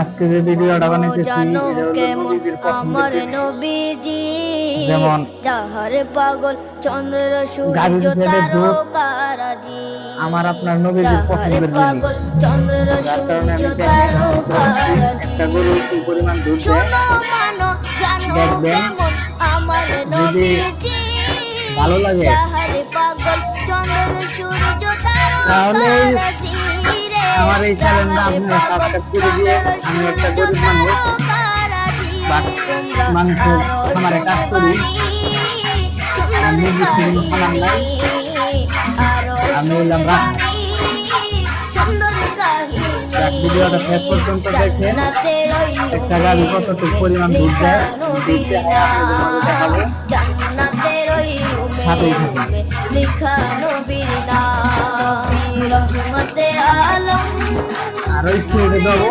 আজকে যে ভিডিওটা বানাইতেছি জানো এটা হলো কেমন নবীজির আমার পছন্দের ভিডিও। নবীজি, যেমন যাহার পাগল চন্দ্র গাভীর সূর্য ছেলের দুধ তারকারাজি, আমার আপনার নবীজির যাহার পছন্দের জিনিস, পাগল চন্দ্র যার কারণে সূর্য আমি চ্যানেলে বলছি তারকারাজি। একটা গরু কি পরিমাণ দুধ দেয় শোনো মানো জানো দেখবেন। কেমন আমার যদি নবীজি, ভালো লাগে যাহার পাগল চন্দ্র সূর্য তাহলে তারকারাজি রে, আমার এই চ্যানেলটা যাহার আপনারা পাগল সাবস্ক্রাইব করে দিয়ে, চন্দ্র আমি একটা সূর্য গরিব মানুষ তারকারাজি, বাট তোমরা মানুষের আরো খামারে কাজ শুনে করি, বাণী, আর সুন্দর নির্দিষ্ট কোনো খামার নাই, কাহিনী, আরো আমি শুনে হইলাম রাখা। বাণী, সুন্দর যাক, ভিডিওটা শেষ পর্যন্ত দেখেন জান্নাতের ওই একটা গাভী কতটুকু পরিমাণ দুধ দেয়, দুধ দেয় আপনাদের মাঝে দেখাবো, জান্নাতের ওই সাথেই থাকুন। লিখা নবীর নাম, রহমতে আলম আর ওই স্পিডে দেবো